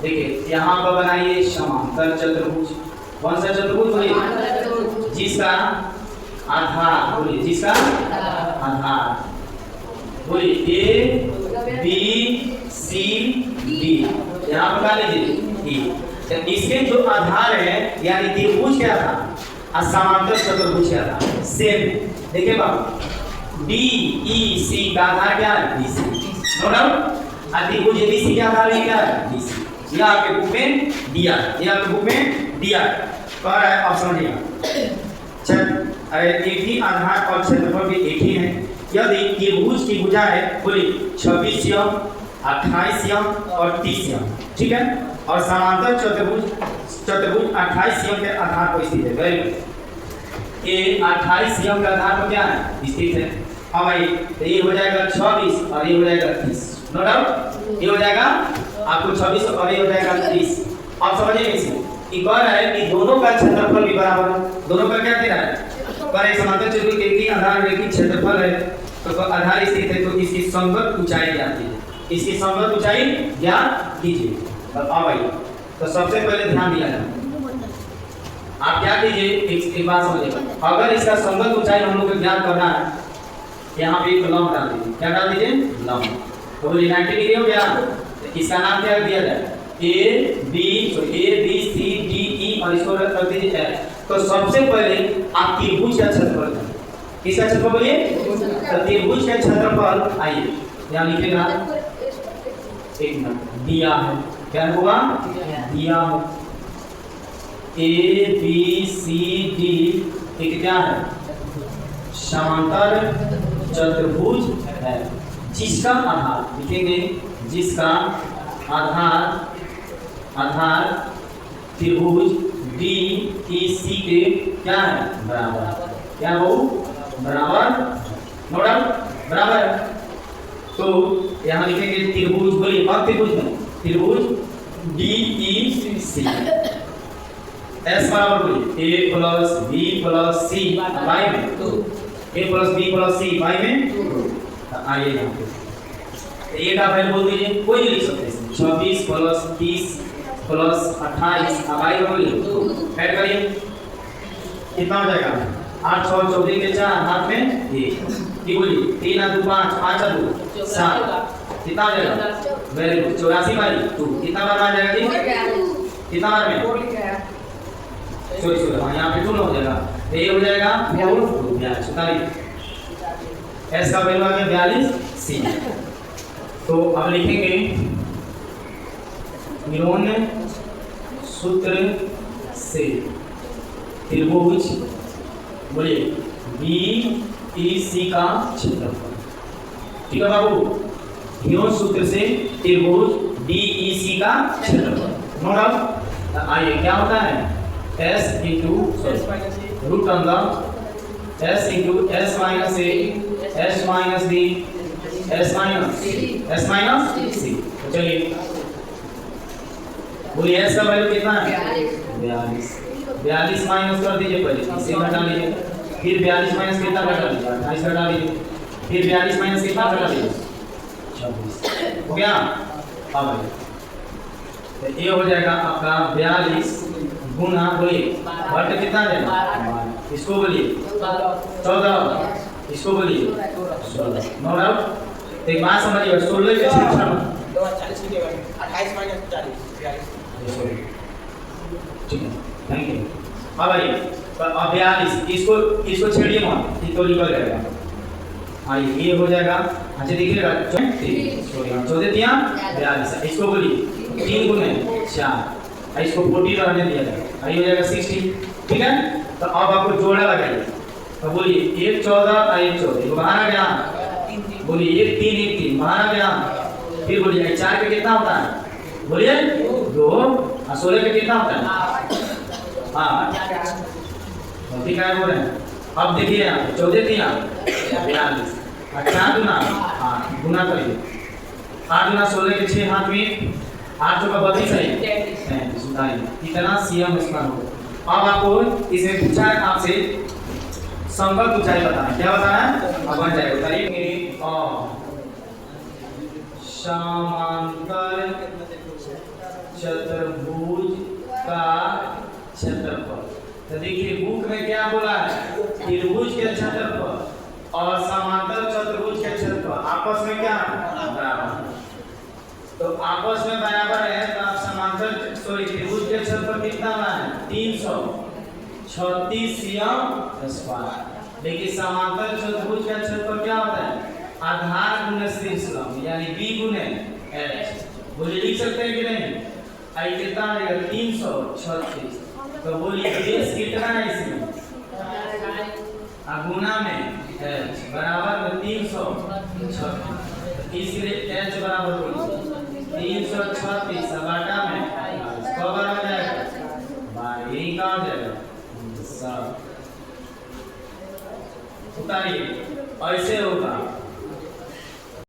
देखिए यहाँ पर बनाइए समांतर चतुर्भुज। कौन सा चतुर्भुज बोलिए? जिसका आधार बोलिए, जिसका आधार बोलिए ए बी सी डी। यहाँ पर क्या लीजिए? इसके जो आधार है यानी त्रिभुज क्या था और समांतर चतुर्भुज क्या था? सेम। देखिए बाबू डी ई सी का आधार क्या है? B C. No doubt. त्रिभुज एबीसी का आधार है क्या है? B C. यह आपके बुक में दिया, यह आपके बुक में दिया कह रहा है, आप समझिएगा। चल एक ही आधार और क्षेत्रफल भी एक ही है। यदि त्रिभुज की भुजाएं बोली 26 एम 28 एम और 30 एम, ठीक है, और समांतर चतुर्भुज 28 एम के आधार पर स्थित है। Very good. ये 28 एम के आधार पर क्या है? स्थित है। अब भाई तो ये हो जाएगा 26 और ये हो जाएगा 30। No doubt. ये हो जाएगा आपको 26 और ये हो जाएगा 30। आप समझिए इसको कि कह रहा है कि दोनों का क्षेत्रफल भी बराबर है। दोनों का क्या दे रहा है? पर एक समांतर चतुर्भुज के एक आधार लेकिन क्षेत्रफल है तो आधार स्थित है, तो इसकी संगत ऊंचाई ज्ञात कीजिए। इसकी संगत ऊंचाई ज्ञात कीजिए। अब भाई तो सबसे पहले ध्यान दिया जाए, आप क्या कीजिए एक बात समझिएगा। अगर इसका संगत ऊंचाई हम लोग को ज्ञात करना है, यहाँ पे एक लंब डाल दीजिए। क्या डाल दीजिए? लंब। तो 90 डिग्री हो गया। इसका नाम क्या दिया जाए? A B C D E और इसको रख दीजिए एफ। तो सबसे पहले आप त्रिभुज का क्षेत्रफल, किसका क्षेत्रफल बोलिए? तो त्रिभुज का क्षेत्रफल आइए यहाँ लिखेगा, एक मिनट, दिया है। क्या होगा? दिया है ए बी सी डी एक क्या है? समांतर चतुर्भुज है जिसका आधार लिखेंगे, जिसका आधार त्रिभुज डी ई सी के क्या है? बराबर। क्या हो? बराबर। नो डाउट बराबर। तो यहाँ लिखेंगे त्रिभुज बोलिए, और त्रिभुज में त्रिभुज डी ई सी एस बराबर बोलिए ए प्लस बी प्लस सी वाई में ए प्लस बी प्लस सी वाई में। आइए यहाँ पे ए का वैल्यू बोल दीजिए, कोई नहीं लिख सकते। 26 प्लस 30 प्लस 28 वाई का बोलिए, ऐड करिए कितना हो जाएगा? 8 6 14 के 4 हाथ में 1 की बोलिए 3 2 5 5 2 7 कितना हो जाएगा? Very good. 84 बाई 2 कितना बार आ जाएगा जी? कितना बार में? सॉरी यहाँ पे 2 हो जाएगा। तो ये हो जाएगा 42 एस का वैल्यू आ गया 42 सी। तो अब लिखेंगे निम्न सूत्र से त्रिभुज बोलिए बी ई सी का क्षेत्रफल, ठीक है बाबू? निम्न सूत्र से त्रिभुज डी ई सी का क्षेत्रफल। No doubt. आइए क्या होता है? एस इंटू रूट अंदर s into s minus a s minus b s minus c. चलिए बोलिए एस का वैल्यू कितना है? 42 माइनस कर दीजिए, पहले इसे घटा लीजिए, फिर 42 माइनस कितना घटा लीजिए? 28 घटा लीजिए, फिर 42 माइनस कितना घटा लीजिए? 26 हो गया। अब तो ये हो जाएगा आपका 42 गुना बोलिए बट कितना जाएगा? इसको बोलिए 14, इसको बोलिए 16। No doubt. एक बात समझिए, 16 के क्षेत्रफल 28 माइनस 40 ठीक है, थैंक यू। अब आइए तो अब 42 इसको छेड़िए मत, ये तो निकल जाएगा। आइए ये हो जाएगा। अच्छा देखिएगा 14 दिया 42, इसको बोलिए 3 गुने 4, इसको 40 रहने दिया जाएगा, ये हो जाएगा 60। ठीक है, तो अब आपको जोड़ा लगाइए। तो बोलिए 1 14 और 1 14 बाहर आ गया। बोलिए 1 3 1 3 बाहर आ गया। फिर बोलिए 4 पे कितना होता है? बोलिए 2 और 16 पे कितना होता है? हाँ ठीक है बोल रहे हैं। अब देखिए 14 दिया 42, 4 गुना 8 गुना करिए, 8 गुना 16 के 6 हाथ में 8 का 32 है कितना सीएम स्क्वायर होगा। अब आपको इसमें पूछा है आपसे संगत ऊंचाई बताना, क्या बताना है? अब बन जाएगा बताइए। और समांतर चतुर्भुज का क्षेत्रफल। तो देखिए बुक में क्या बोला है, त्रिभुज के क्षेत्रफल और समांतर चतुर्भुज के क्षेत्रफल आपस में क्या बराबर। तो आपस में बराबर है तो आप समांतर सॉरी त्रिभुज के क्षेत्रफल कितना है 336 स्क्वायर। देखिए समांतर चतुर्भुज का क्षेत्रफल क्या होता है आधार गुणे शीर्ष लंब यानी b गुणे h। बोलिए लिख सकते हैं कि नहीं, आई कितना आएगा 336। तो बोलिए बेस कितना है इसमें गुना में h बराबर में 336। इसलिए h बराबर बोलिए 336 बटा में कब बराबर जाएगा 12। यही कहाँ हो जाएगा सब उतारिए ऐसे होगा